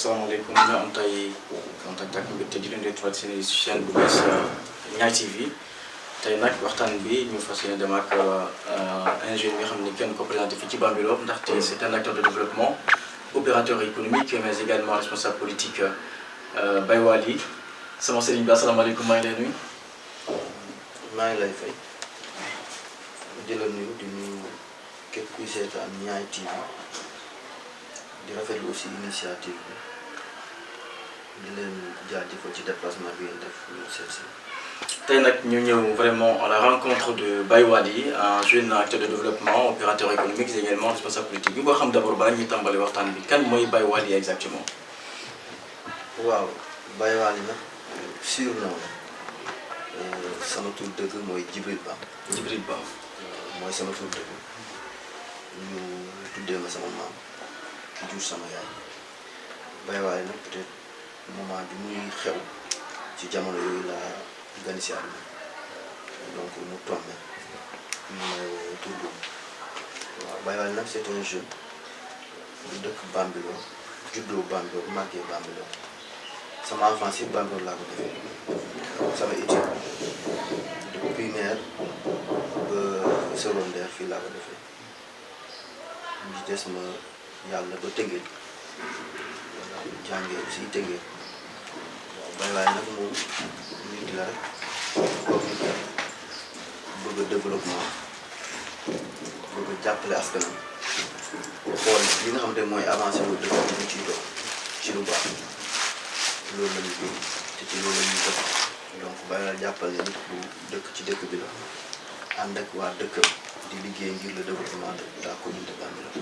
asalaamaaleykum ñu am tey contact ak mbégte di leen di tuwaat seen chaîne bu bees Niayes TV tey nag waxtaan bi ñu fas yéene dem ak un jeune bi nga xam ni kenn ko présenté fii ci Bambilor ndaxte c'est un acteur de développement opérateur économique mais également responsable politique Baye Waly sama sëriñ bi asalaamaaleykum maa ngi lay nuyu. maa ngi lay fay di la nuyu di nuyu képp kuy seetaan Niayes TV di rafetlu aussi initiative bi di leen jaajëfal ci déplacement bi ngeen def ñu seet si. tey nag ñu ñëw vraiment à la rencontre de Baye Waly un jeune acteur de développement opérateur économique et également responsable politique bi nga xam d'abord bala ñuy tàmbali waxtaan bi kan mooy Baye Waly exactement. waaw Baye Waly nag surnom sama tur dëgg mooy Djibril Ba. Djibril Ba. mooy sama tur dëgg ñu tuddee ma sama maam ki jur sama yaay Baye Waly nag peut-être moment bi muy xew ci jamono yooyu laa gani si àdduna donc mu tombé ñu may woo tur boobu waaw Baye Waly nag c'est un jeune bu dëkk Bambilor juddoo Bambilor màggee Bambilor sama enfance yi Bambilor laa ko defee sama étude de primaire ba secondaire fii laa ko defee ñu des ma yàlla ba Tëngéej voilà jàngee aussi Tëngéej waaw Baye Waly nag moom nit la rek comme bëgg a développement bëgg a jàppale askanam xool li nga xamante ne mooy avancé wu dëkk bi ñu ciy dox ci lu baax loolu la ñu gëm te ci loolu la ñuy def donc Baye Waly jàppale nit bu dëkk ci dëkk bi la ànd ak waa dëkkam di liggéey ngir le développement de la commune de Bambilor.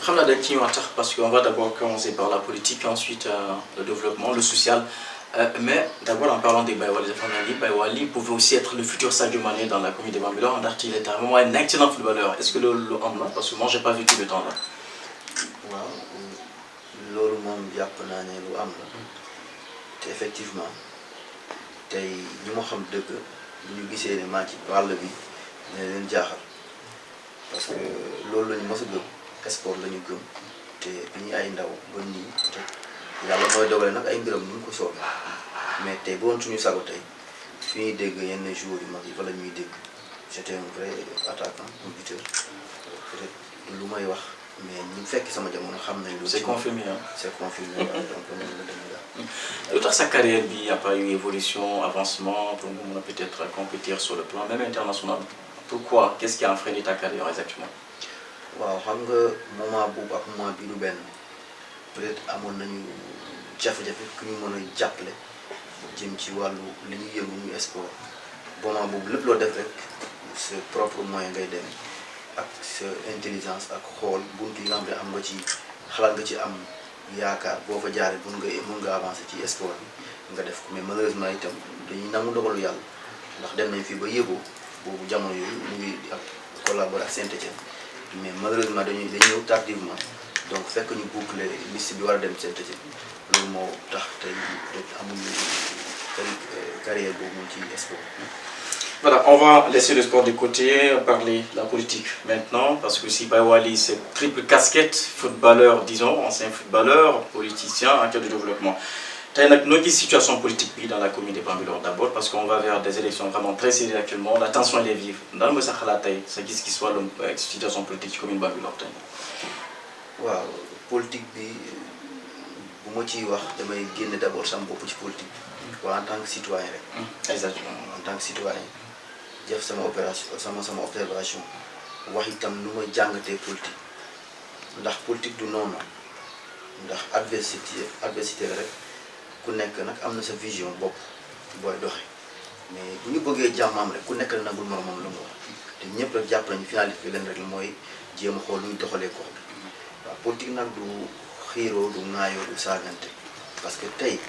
xam naa dañ ciy wax tax parce qu'on va d'abord commencer par la politique ensuite le développement le social mais d'abord en parlant de Baye Waly dafa naa ni Baye Waly pouvait aussi être le futur Sadio Mané dans la commune de Bambilor ndaxte il était vraiment un excellent footballeur est-ce que loolu lu am na parce que moi j'ai pas vécu le temps là. waaw loolu moom jàpp naa ne lu am la te effectivement tey ñi ma xam dëgg bu ñu gisee ne maa ci wàll bi ne leen jaaxal parce que loolu lañu mos a gëm sport la ñu gëm te bi ñu ay ndaw ba nii peut-être yàlla mooy dogale nag ay mbiram ñu ko soobee mais tey boo woon suñu sago tey fi ñuy dégg yenn joueurs yu mag yi wala ñuy dégg j'étais un vrai attaquant un buteur peut-être lu may wax mais ñu fekk sama jamono xam nañ. c'est confirmé hein. C'est confirmé donc noonu la demee daal. lu tax sa carrière bi y a pas eu évolution avancement pour nga mën a peut-être compétir sur le plan même international pourquoi qu'est-ce qui a freiné ta carrière exactement. waaw xam nga moment boobu ak moment bii du benn peut-être amoon nañu jafe-jafe ku ñu mën a jàppale jëm ci wàllu li ñu yëngu muy sport moment boobu lépp loo def rek sa propre moyen ngay dem ak sa intelligence ak xool buntu yi nga xam ne am nga ci xalaat nga ci am yaakaar boo fa jaaree mun nga avancer ci sport bi nga def ko mais malheureusement itam dañuy nangu dogalu yàlla ndax dem nañ fii ba yëgoo boobu jamono yooyu ñu ngi ak collaborer ak Saint-Étienne mais malheureusement dañuy ñëw tardivement donc fekk ñu boucler liste bi war a dem Saint-Étienne loolu moo tax tey amuñu carrière boobu moom ci sport. Voilà, on va laisser le sport de côté, parler de la politique maintenant, parce que si Baye Waly c'est triple casquette, footballeur, disons, ancien footballeur, politicien, acteur de développement. Tey nag noo gis situation politique bi dans la commune de Bambilor d'abord, parce qu'on va vers des élections vraiment très sérieuses actuellement, la tension elle est vive. Lan mooy sa xalaat tey sa gis-gis wàllum situation politique ci commune Bambilor tey. waaw politique bi bu ma ciy wax damay génne d'abord sama bopp ci politique bi. waaw en tant que citoyen rek. exactement en tant que citoyen. def sama opération sama observation wax itam lu ma jàngatee politique ndax politique du noonu ndax adversité la rek ku nekk nag am na sa vision bopp booy doxe mais bu ñu bëggee jàmmam rek ku nekk la nagul moromam la mu wax te ñëpp rek jàpp nañu finalité bi leen rek mooy jéem a xool luy doxalee gox bi waaw politique nag du xiiroo du ŋaayoo du saagante parce que tey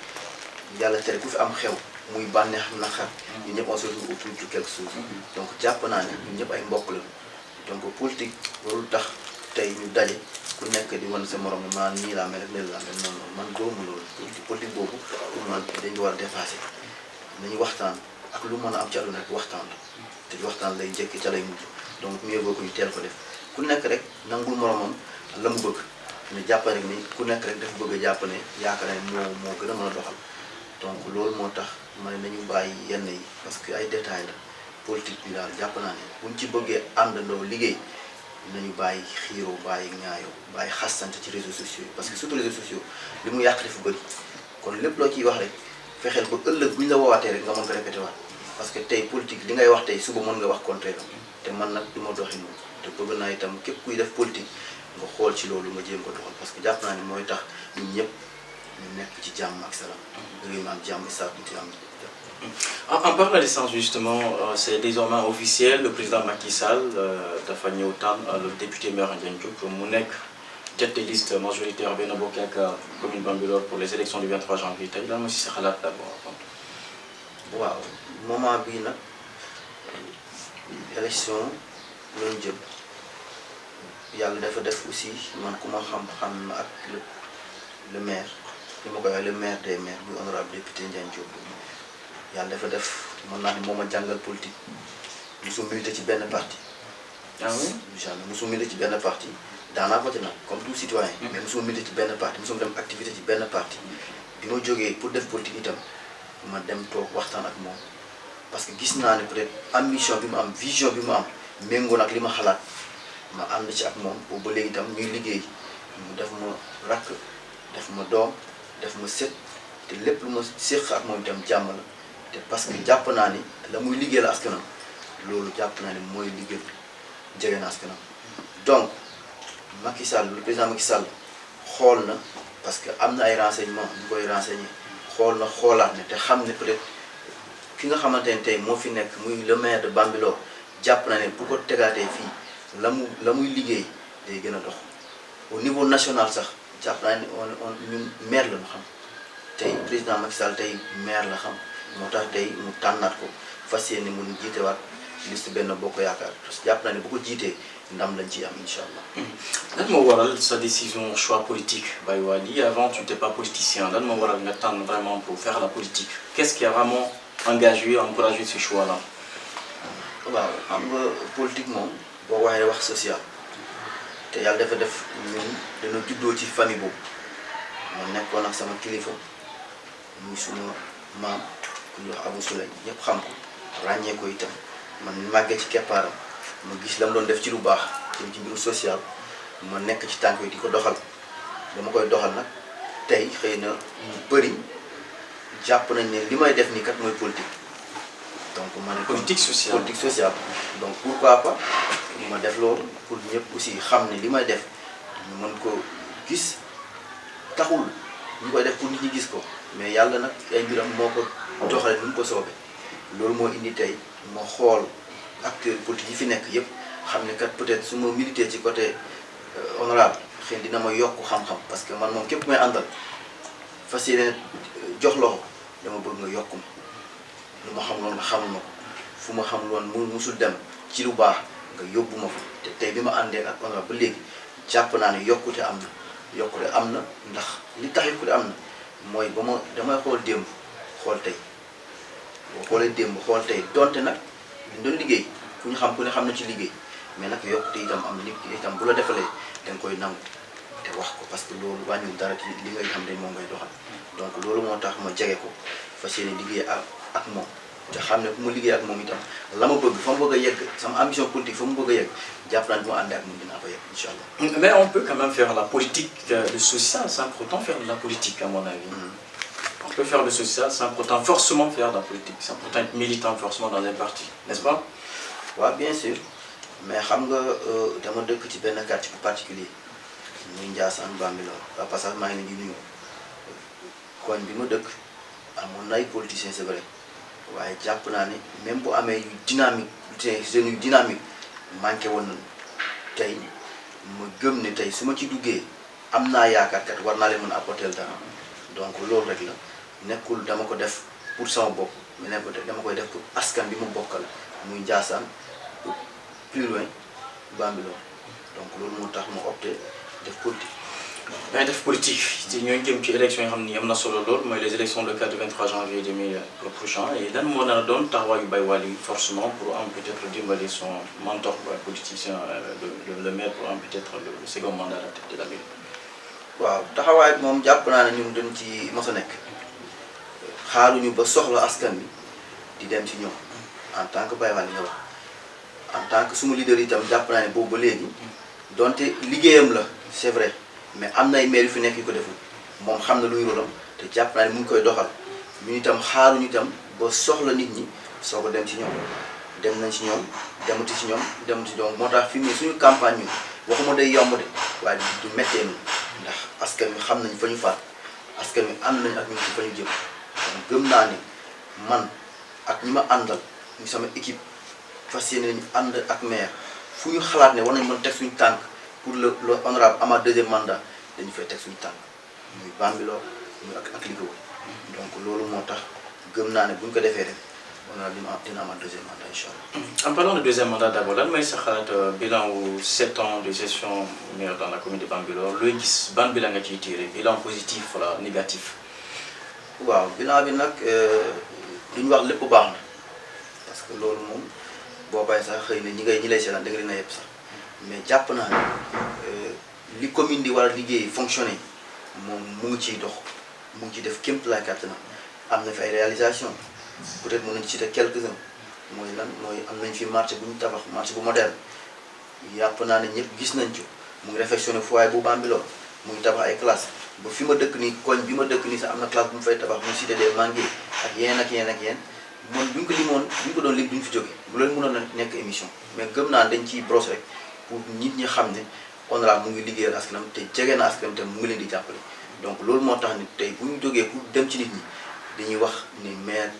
yàlla tere ku fi am xew muy bànneex naqar ñun ñëpp on se retrouve autour de quelque chose donc jàpp naa ne ñun ñëpp ay mbokk lañu donc politique warul tax tey ñu daje ku nekk di wan sa morom ne man nii laa mel ak nii laa mel noonu man góomu loolu politique boobu pour man dañ ko war a dépasser nañu waxtaan ak lu mën a am ci àdduna rek waxtaan la te waxtaan lay njëkk ca lay mujj donc mieux vaut que ñu teel ko def ku nekk rek nangul moromam la mu bëgg ne jàpp rek ni ku nekk rek dafa bëgg a jàpp ne yaakaar ne moo gën a mën a doxal donc loolu moo tax ma ne nañu bàyyi yenn yi parce que ay détails la politique bi daal jàpp naa ne buñ ci bëggee àndandoo liggéey nañu bàyyi xiiroo bàyyi ñaayoo bàyyi xasante ci réseaux sociaux yi parce que surtout réseaux sociaux li mu yàq dafa bëri kon lépp loo ciy wax rek fexeel ba ëllëg bu ñu la woowaatee rek nga mën ko répété waat parce que tey politique li ngay wax tey suba mën nga wax contraire te man nag du ma doxi noonu te bëgg naa itam képp kuy def politique nga xool ci loolu nga jéem ko doxal parce que jàpp naa ni mooy tax ñun ñëpp ñu nekk ci jàmm ak salaam réew mi am jàmm saa tuuti am. En parlant de sens justement, c'est désormais officiel, le président Macky Sall dafa ñëw tànn le député maire Ndiagne Diop mu nekk tête de liste majoritaire Benno Bokk Yaakaar commune Bambilor pour les élections du 23 janvier tey lan mooy si sa xalaat d'abord. waaw moment bii nag élection lañ jëm yàlla dafa def aussi man ku ma xam ak le maire li ma koy wax le maire des maires muy honorable député Ndiagne Diop yàlla dafa def mën naa ne moo ma jàngal politique mosu milité ci benn parti. ah oui jamais mosu milité ci benn parti daanaa voté nag comme tout citoyen. mais mosu milité ci benn parti mosu dem activité ci benn parti. bi ma jógee pour def politique itam ma dem toog waxtaan ak moom parce que gis naa ne peut-être ambition bi mu am vision bi mu am méngoo nag li ma xalaat ma ànd ci ak moom boobu ba léegi itam ñuy liggéey mu def ma rakk def ma doom def ma sët te lépp lu ma séq ak moom itam jàmm la te parce que jàpp naa ni la muy liggéeyal askanam loolu jàpp naa ni mooy liggéey jege na askanam donc Macky Sall le président Macky Sall xool na parce que am na ay renseignements ñu koy renseigner xool na xoolaat ne te xam ne peut-être ki nga xamante ne tey moo fi nekk muy le maire de Bambilor jàpp na ne bu ko tegaatee fii la muy liggéey day gën a dox au niveau national sax jàpp naa ne ñun maire la ñu xam tey président Macky Sall tey maire la xam moo tax tey mu tànnaat ko fas yéene mun jiitewaat liste Benno Bokk Yaakaar parce que jàpp naa ne bu ko jiitee ndam lañ ciy am incha allah. lan moo waral sa décision choix politique Baye Waly avant tu n'étais pas politicien lan moo waral nga tànn vraiment pour faire la politique qu'est-ce qui a vraiment engagé encouragé ce choix-là. waaw xam nga politique moom boo waxee wax social te yàlla dafa def ñun dana juddoo ci famille boobu ma nekkoon ak sama kilifa muy suma maam ku ñuy wax Abou Souley ñëpp xam ko ràññee ko itam man màggee ci keppaaram ma gis la mu doon def ci lu baax jëm ci mbiru social ma nekk ci tànk yi di ko doxal dama koy doxal nag tey xëy na ñu bëri jàpp nañ ne li may def nii kat mooy politique donc ma ne politique sociale donc pourquoi pas ma def loolu pour ñëpp aussi xam ne li may def ñu mën ko gis taxul ñu koy def pour nit ñi gis ko mais yàlla nag ay mbiram moo ko doxale ni mu ko soobee loolu moo indi tey ma xool acteurs politiques yi fi nekk yëpp xam ne kat peut-être su ma milité ci côté honorable xëy dina ma yokk xam-xam parce que man moom képp may àndal fas yéene jox loxo dama bëgg nga yokk ma lu ma xam loon nga xamul ma ko fu ma xam loon mu musul dem ci lu baax nga yóbbu ma fa te tey bi ma àndee ak honorable ba léegi jàpp naa ne yokkute am na ndax li tax yokkute am na mooy ba ma damay xool démb xool tey boo xoolee démb xool tey donte nag ñu doon liggéey ku ñu xam ku ne xam na ci liggéey mais nag yokkute itam am na nit ki itam bu la defalee da nga koy nangu te wax ko parce que loolu wàññiwul dara ci li ngay xam ne moom ngay doxal donc loolu moo tax ma jege ko fas yéene liggéey ak moom te xam ne bu ma liggéey ak moom itam la ma bëgg fa mu bëgg a yegg sama ambition politique fa mu bëgg a yegg jàpp naa ne bu ma àndee ak moom dinaa fa yegg incha allah. Mais on peut quand même faire la politique, le social sans pour autant faire de la politique à mon avis. On peut faire le social sans pour autant forcément faire de la politique, sans pour autant être militant forcément dans un parti, n'est-ce pas? waaw bien sûr mais xam nga dama dëkk ci benn quartier bu particulier muy Ndiassane Bambilor waa passage maa ngi leen di nuyu koñ bi ma dëkk amoon na ay politiciens c'est vrai waaye jàpp naa ne même bu amee yu dynamique jeunes yu dynamique manqué woon nañu tey ma gëm ne tey su ma ci duggee am naa yaakaar kat war naa leen mën a apporter dara donc loolu rek la nekkul dama ko def pour sama bopp mais nekkul dama koy def pour askan bi mu bokkal muy Ndiassane plus loin Bambilor donc loolu moo tax ma opté def politique. mais def politique ci ñooñu jëm ci élection yi xam ni am na solo lool mooy les élections le 4 23 janvier 2000 prochain et lan moo nar a doon taxawaayu Baye Waly forcément pour am peut-être dimbali son mentor politicien le maire pour am peut-être le second mandat à la tête de la ville. waaw taxawaay bi moom jàpp naa ne ñun dañ ci mos a nekk xaaruñu ba soxla askan bi di dem ci ñoom en tant que Baye Wally li nga wax en tant que suma leader itam jàpp naa ne boobu ba léegi donte liggéeyam la c'est vrai mais am na ay maire yu fi nekk yu ko deful moom xam na luy rôlam te jàpp naa ne mu ngi koy doxal ñun itam xaaruñu itam ba soxla nit ñi soo ko dem ci ñoom dem nañ ci ñoom demati ci ñoom demati ci ñoom moo tax fi mu ne suñu campagne ñun waxuma day yomb de waaye du méttee nii ndax askan wi xam nañ fa ñu faat askan wi ànd nañ ak ñun ci fa ñu jëm kon gëm naa ni man ak ñi ma àndal ñu sama équipe fas yéene nañu ànd ak maire fu ñu xalaat ne war nañ mën teg suñu tànk pour le honorable amaat deuxième mandat dañu fay teg suñu tànk muy Bambilor muy ak li ko wër donc loolu moo tax gëm naa ne bu ñu ko defee rek honorable dina amaat deuxième mandat incha allah. En parlant de deuxième mandat d'abord lan mooy sa xalaat bilan wu 7 ans de gestion maire dans la commune de Bambilor looy gis ban bilan nga ciy tiré bilan positif wala négatif. waaw bilan bi nag duñu wax lépp baax na parce que loolu moom boo bàyyi sax xëy na ñi lay seetaan da nga leen a yëpp sax mais jàpp naa ne li commune di war a liggéey fonctionner moom mu ngi ciy dox mu ngi ciy def kéem tolluwaay kàttanam am na fi ay réalisation peut-être mën nañu citer quelques-uns mooy lan mooy am nañ fi marché bu ñu tabax marché bu moderne yàpp naa ne ñëpp gis nañ ci mu ngi réfectionné foyer bu Bambilor mu ngi tabax ay classes ba fi ma dëkk nii koñ bi ma dëkk nii sax am na classe bu mu fay tabax mu cité des Manguiers ak yeneen ak yeneen ak yeneen moom bu ñu ko limoon bu ñu ko doon lim duñu fi jóge bu leen mënoon a nekk émission mais gëm naa dañ ciy brosse rek pour nit ñi xam ne honorable mu ngi liggéeyal askanam te jege na askanam te mu ngi leen di jàppale donc loolu moo tax ni tey bu ñu jógee pour dem ci nit ñi dañuy wax ni maire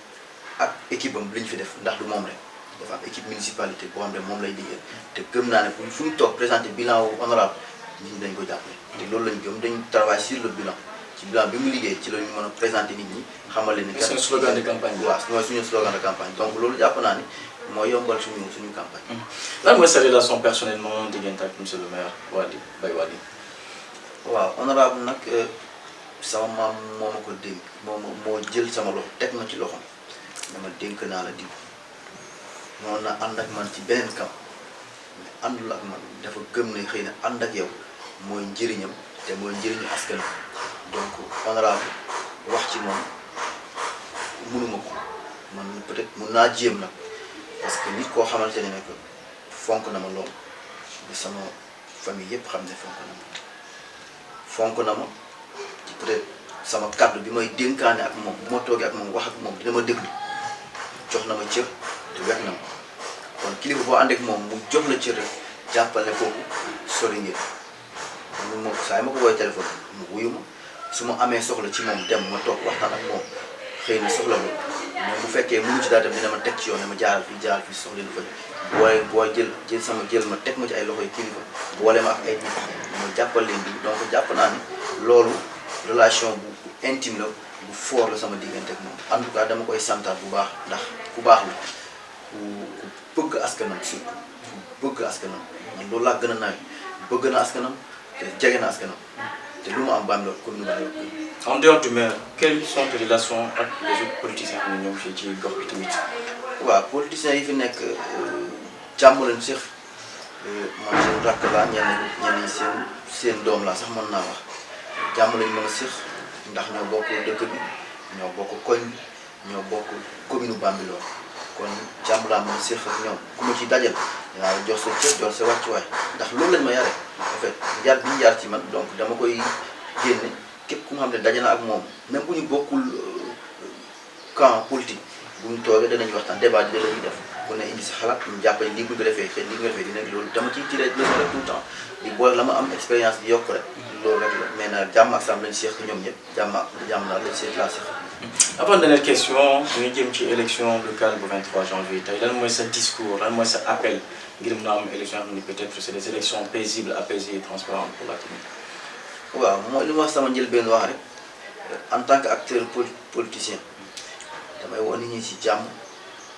ak équipe am li ñu fi def ndax du moom rek dafa am équipe municipalité boo xam ne moom lay liggéeyal te gëm naa ne fu ñu toog présenté bilan wu honorable nit ñi dañ ko jàppale te loolu lañu gëm dañ travaille sur le bilan ci bilan bi mu liggéey ci la ñu mën a présenté nit ñi xamal leen ni. suñu slogan de campagne bi. waaw mooy suñu slogan de campagne donc loolu jàpp naa ni mooy yombal suñu campagne. lan mooy sa relation personnellement diggante ak monsieur le maire Wally Baye Wally. waaw honorable nag sama maam moo ma ko dénk moo jël sama loxo teg ma ci loxoom dama dénk naa la diw noonu na ànd ak man ci beneen camp mais àndul ak man dafa gëm ne xëy na ànd ak yow mooy njëriñam te mooy njëriñu askan donc honorable wax ci moom mënuma ko man peut-être mun naa jéem nag parce que nit koo xamante ne que fonk na ma lool ba sama famille yépp xam ne fonk na ma ci peut-être sama kàddu bi may dénkaane ak moom bu ma toogee ak moom wax ak moom dina ma déglu jox na ma cër te wet na ma kon kilifa boo ànd ak moom mu jox la cër rek jàppal ne kooku sori ngeen mun ma saa yi ma ko woowee téléphone mu wuyu ma su ma amee soxla ci moom dem ma toog waxtaan ak moom xëy na soxla loolu mais bu fekkee mënu ci daal tam dina ma teg ci yoon ne ma jaaral fii soxla lu fa boo jël sama jël ma teg ma ci ay loxoy kilifa boole ma ak ay nit ma jàppal leen bi donc jàpp naa ni loolu relation bu intime la bu fort la sama diggante ak moom en tout cas dama koy santaat bu baax ndax ku baax la ku bëgg askanam surtout ku bëgg askanam man loolu laa gën a nawet bëgg na askanam te jege na askanam te lu mu am Bambilor commune Bambilor. En dehors du maire, quelles sont tes relations avec les autres politiciens qui ñoom fii ci gox bi tamit. waaw politiciens yi fi nekk jàmm lañ seq man seen rakk laa ñenn ñi seen doom laa sax mën naa wax jàmm lañ mën a seq ndax ñoo bokk dëkk bi ñoo bokk koñ bi ñoo bokk commune Bambilor kon jàmm laa mën a seq ak ñoom ku ma ci dajal yaa jox sa cër jox sa wàccuwaay ndax loolu lañ ma yare en fait yar bi ñu yar ci man donc dama koy génne képp ku nga xam ne daje na ak moom même bu ñu bokkul camp politique bu ñu toogee danañ waxtaan débat bi da lañuy def ku ne indi sa xalaat ñu jàppale lii bu ñu ko defee te lii nga defee dina loolu dama ciy tiré leçon rek tout le temps di boole la ma am expérience bi yokk rek loolu rek la mais nag jàmm ak salaam lañ seex ñoom ñëpp jàmm naa lañ seex laa seex. Avant dernière question ñu jëm ci élection locale bu 23 janvier tey lan mooy sa discours lan mooy sa appel ngir mën a am élection yoo xam ne peut-être c'est des élections paisibles apaisées et transparentes pour la commune. waaw mooy li ma wax sama njëlbeen wax rek en tant que acteur politicien damay woo nit ñi ci jàmm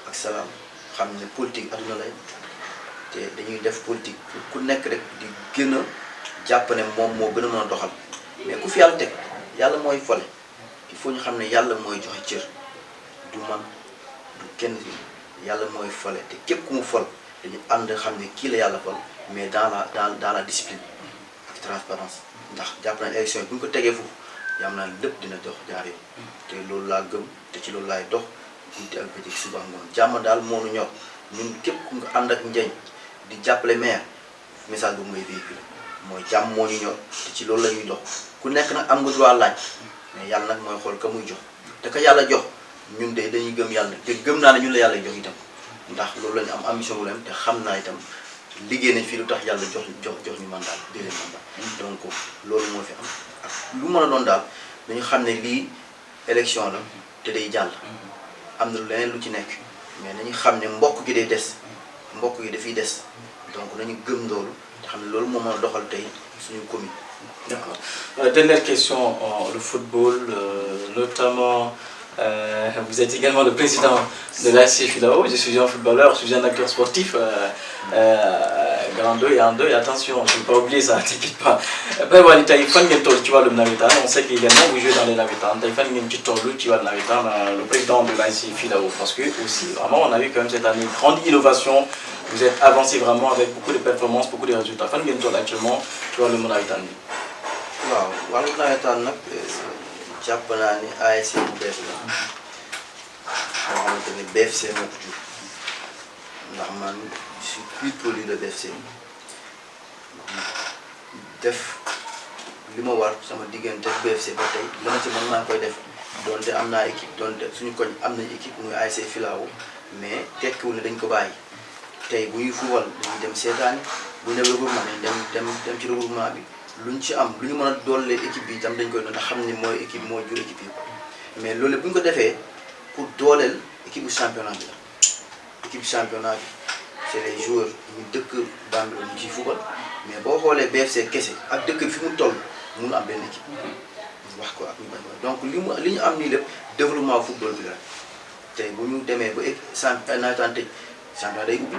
ak salaam xam ne politique adduna lay te dañuy def politique ku nekk rek di gën a jàpp ne moom moo gën a mën a doxal mais ku fi yàlla teg yàlla mooy fole il faut ñu xam ne yàlla mooy joxe cër du man du kenn yàlla mooy fole te képp ku mu fol dañu ànd xam ne kii la yàlla fol mais dans la discipline ak transparence ndax jàpp nañ élection yi bu ñu ko tegee foofu yam naa lépp dina dox jaar yoon te loolu laa gëm te ci loolu laay dox guddi ak bëccëg suba ngoon jàmm daal moo nu ñor ñun képp ku nga ànd ak njëñ di jàppale maire message bu may véhiculé mooy jàmm moo ñu ñor te ci loolu la ñuy dox ku nekk nag am nga droit laaj mais yàlla nag mooy xool ka muy jox te ka yàlla jox ñun de dañuy gëm yàlla te gëm naa ne ñun la yàlla jox itam ndax loolu la ñu am ambition bu leen te xam naa itam liggéey nañ fii lu tax yàlla jox ñu mandat deuxième mandat donc loolu moo fi am ak lu mën a doon daal dañu xam ne lii élection la te day jàll am na leneen lu ci nekk mais nañu xam ne mbokk gi day des mbokk gi dafiy des donc nañu gëm loolu te xam ne loolu moo mën a doxal tey suñu commune. D'accord. Dernière question, le football, notamment, vous êtes également le président de l'ASC Filao, je suis un footballeur, je suis un acteur sportif, grand 2 et en 2, et attention, je ne vais pas oublier ça, t'inquiète pas. Ben voilà, tu vois le Navitan, on sait qu'également vous jouez dans les Navitans, tu vois le Navitan, le président de l'ASC Filao, parce que aussi, vraiment, on a vu quand même cette année une grande innovation, vous êtes avancé vraiment avec beaucoup de performances, beaucoup de résultats. Actuellement, tu vois le Navitan. waaw wàllu nawetaan nag jàpp naa ni ASC bu bees la moo xamante ni BFC moo ko jur ndax man je suis plus produit de BFC def li ma war sama diggante BFC ba tey li ma ci mën maa koy def donte am naa équipe donte suñu koñ am nañu équipe muy ASC Filao mais tekkiwul ne dañ ko bàyyi tey bu ñuy fuwal dañuy dem seetaani bu ñu dem regroupement dañ dem ci regroupement bi luñ ci am lu ñu mën a doole équipe bi itam dañ koy doon ndax xam ni mooy équipe moo jur équipe yi mais loolu bu ñu ko defee pour dooleel équipe bu championnat bi la équipe championnat bi c'est les joueurs ñu dëkk Bambilor ñu ciy football mais boo xoolee BFC kese ak dëkk bi fi mu toll mënu am benn équipe ñu wax ko ak ñu bañ donc li ñu am nii lépp développement football bi la tey bu ñu demee ba nawetaan tëj championnat day ubbi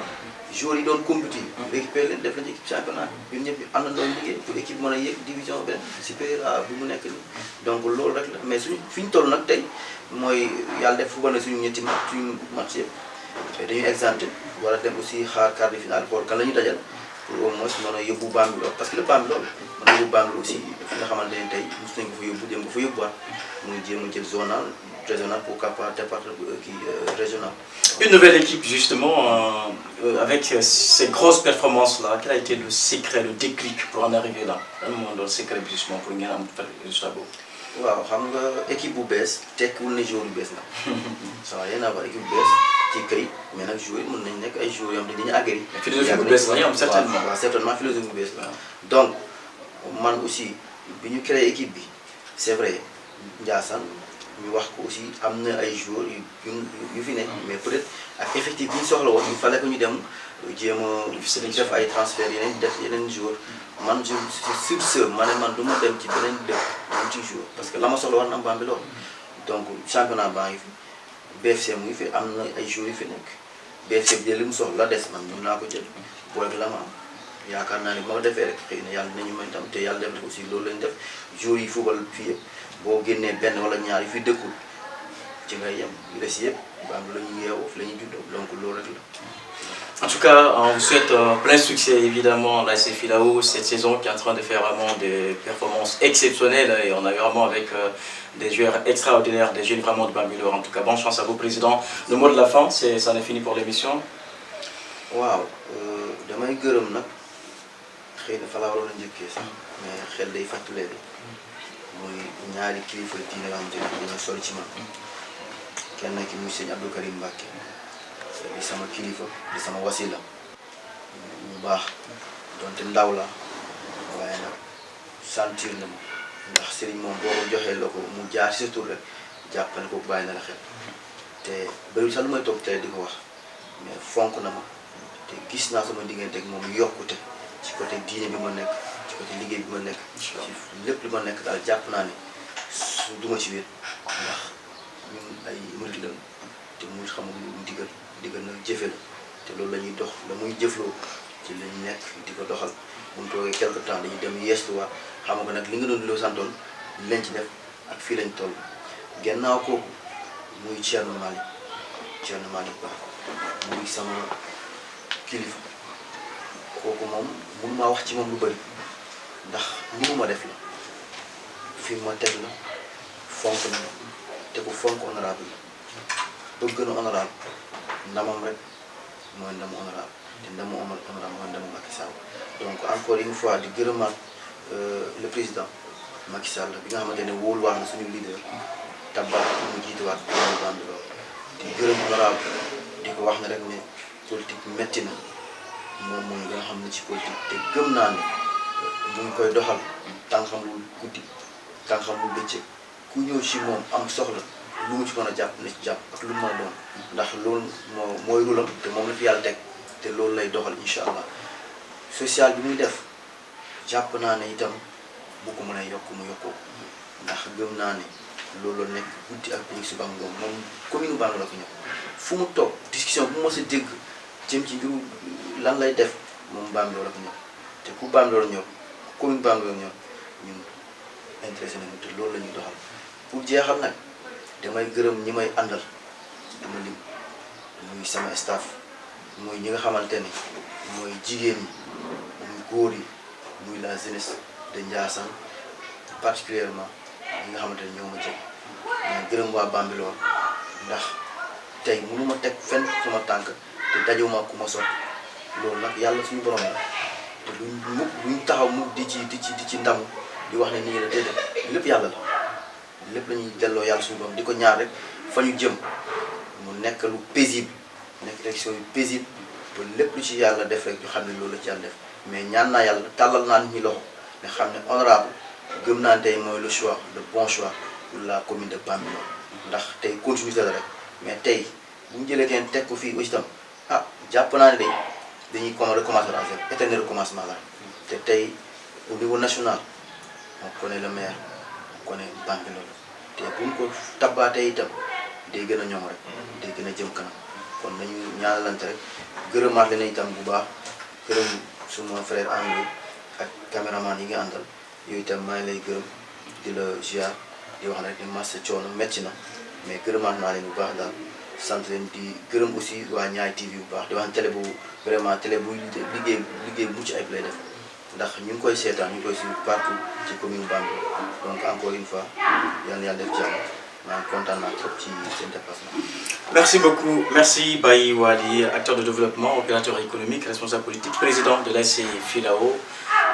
joueurs yi doon compétir récupéré leen def nañu équipe championnat ñun ñëpp am na doon liggéey pour équipe mën a yéeg division benn supérieur à bi mu nekk nii donc loolu rek la mais suñu fi ñu toll nag tey mooy yàlla def football na suñu ñetti match yëpp dañuy exempté war a dem aussi xaar quart de finale xool kan la ñu dajal pour au moins mën a yóbbu Bambilor parce que le Bambilor mën a yóbbu Bambilor aussi fi nga xamante ne tey mos nañ ko fa yóbbu dem ko fa yóbbuwaat muy jéem a jël zonal régional pour département régional. Une nouvelle équipe justement, avec ces grosses performances-là, quel a été le secret, le déclic pour en arriver là? Un moment le secret justement pour ngeen am résultat boobu. waaw xam nga équipe bu bees tekkiwul ne joueur yu bees la. ça n'a rien à voir équipe bu bees ci kayit mais nag joueur yi mën nañu nekk ay joueurs yoo xam ne dañuy aguerri. philosophie bu bees la ñu am certainement. waaw certainement philosophie bu bees la. donc man aussi bi ñu créé équipe bi c'est vrai Ndiassane ñu wax ko aussi am na ay joueurs yu fi nekk mais peut-être ak effectif bi ñu soxla woon il fallait que ñu dem jéem a def ay transfert yeneen joueurs man je suis sûr ma ne man du ma dem ci beneen dëkk ñu ci joueur parce que la ma soxla war na am Bambilor donc championnat baa ngi fi BFC mu ngi fi am na ay joueurs yu fi nekk BFC bi de li mu soxla la des man mën naa ko jël boole la ma am yaakaar naa ne bu ma defee rek xëy na yàlla dinañu may tam te yàlla def na aussi loolu lañ def joueurs yi football fii yëpp boo génnee benn wala ñaar yi fi dëkkul ci ngay yem yu des yëpp Bambilor la ñu yeewoo fi la ñu juddoo donc loolu rek la. En tout cas, on vous souhaite plein succès évidemment à l'ASC Filao cette saison qui est en train de faire vraiment des performances exceptionnelles et on a vraiment avec des joueurs extraordinaires, des jeunes vraiment de Bambilor. En tout cas, bonne chance à vous, Président. Le mot de la fin, ça en est fini pour l'émission. waaw damay gërëm nag xëy na fa la waroon a njëkkee sax mais xel day fàttalee bi muy ñaari kilifa diine la xamante ne dañoo sori ci man kenn ki muy sëñ Abdou Karim Mbacké di sama kilifa di sama wasila mu baax donte ndaw la waaye nag sentir na ma ndax sëriñ moom boo ko joxee la ko mu jaar ci sa tur rek jàppale ko bàyyi na la xel te bëri sax lu may toog tey di ko wax mais fonk na ma te gis naa sama diggante ak moom yokkute ci côté diine bi ma nekk ci côté liggéey bi ma nekk ci lépp li ma nekk daal jàpp naa ne su duma ci wéet ndax ñun ay murid lañu te muy xamul lu digal nag jëfe la te loolu la ñuy dox la muy jëfloo ci lañ nekk di ko doxal bu mu toogee quelque temps dañuy dem yeestuwaat xam nga nag li nga doon loo santoon li leen ci def ak fii lañ toll gannaaw kooku muy Thierno Malick Ba muy sama kilifa kooku moom mënu maa wax ci moom lu bëri ndax li mu ma def la fi ma teg la fonk na te ku fonk honorable bëgg na honorable ndamam rek mooy ndamu honorable te ndamu honorable mooy ndamu Macky Sall donc encore une fois di gërëmaat le président Macky Sall bi nga xamante ne wóoluwaat na suñu leader tabaat mu jiituwaat ñu Bambilor di gërëm honorable di ko wax ne rek ne politique metti na moom mooy nga xam ne ci politique te gëm naa ne mu ngi koy doxal tànqamul guddi tànqamul bëccëg ku ñëw ci moom am soxla lu mu ci mën a jàpp na ci jàpp ak lu mu mën a doon ndax loolu mooy rulam te moom la fi yàlla teg te loolu lay doxal incha allah social bi muy def jàpp naa ne itam bu ko mën a yokk mu yokkoo ndax gëm naa ne loolu nekk guddi ak bëccëg suba ngoon moom commune Bambilor la ko ñëw fu mu toog discussion bu mu mës a dégg jëm ci mbiru lan lay def moom Bambilor la ko ñëw te ku Bambilor ñor commune Bambilor ñor ñun intéressé nañu te loolu la ñuy doxal pour jeexal nag damay gërëm ñi may àndal dama lim muy sama staff muy ñi nga xamante ne mooy jigéen ñi muy góor yi muy la jeunesse de Ndiassane particulièrement ñi nga xamante ne ñoo ma jël mais gërëm waa Bambilor ndax tey mënu ma teg fenn suma tànk te dajuma ku ma sot loolu nag yàlla suñu borom la te duñ taxaw mukk di ci ndamu di wax ne nii la déedéet lépp yàlla la lépp la ñuy delloo yàlla suñu borom di ko ñaar rek fa ñu jëm mu nekk lu paisible nekk élection yu paisible ba lépp lu ci yàlla def rek ñu xam ne loolu la ci yàlla def mais ñaan naa yàlla tàllal naa nit ñi loxo nga xam ne honorable gëm naa tey mooy le choix le bon choix pour la commune de Bambilor ndax tey continuité la rek mais tey bu ñu jëlee kenn teg ko fii aussi itam ah jàpp naa ne day dañuy recommencer à zéro éternel recommencement la te tey au niveau national on connaît le maire on connaît Bambilor te bu ñu ko tabaatee itam day gën a ñoom rek day gën a jëm kanam kon nañu ñaanalante rek gërëmaat leen itam bu baax gërëm suma frère André ak caméraman yi nga àndal yooyu itam maa ngi lay gërëm di la ziar di wax rek ni massa coono metti na mais gërëmaat naa leen bu baax daal sant leen di gërëm aussi waa Ñaay TV bu baax di wax ne télé bu vraiment télé bu liggéey bu mucc ayib lay def ndax ñu ngi koy seetaan ñu ngi koy suivre partout ci commune Bambilor donc encore une fois yal na yàlla def jàmm maa ngi kontaan naa trop ci seen déplacement. Merci beaucoup. Merci Baye Wali, acteur de développement, opérateur économique, responsable politique, président de l'ASC Filao.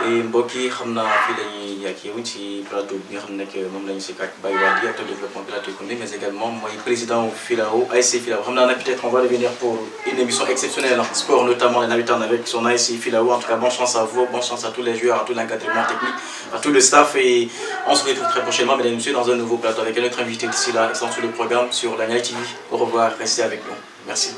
Et mbokk yi xam naa fii la ñuy yàgg yow ci plateau bi nga xam ne moom la ñu si ak Baye Wali, acteur de développement, opérateur économique, mais également mooy président Filao, ASC Filao. Xam naa nag peut-être on va revenir pour une émission exceptionnelle en sport, notamment les Navétanes avec son ASC Filao. En tout cas, bonne chance à vous, bonne chance à tous les joueurs, à tout l'encadrement technique, à tout le staff. Et on se retrouve très prochainement, mesdames et messieurs, dans un nouveau plateau avec un autre invité d'ici là, excellent sur le programme sur la Ñaay TV. Au revoir, restez avec nous. Merci.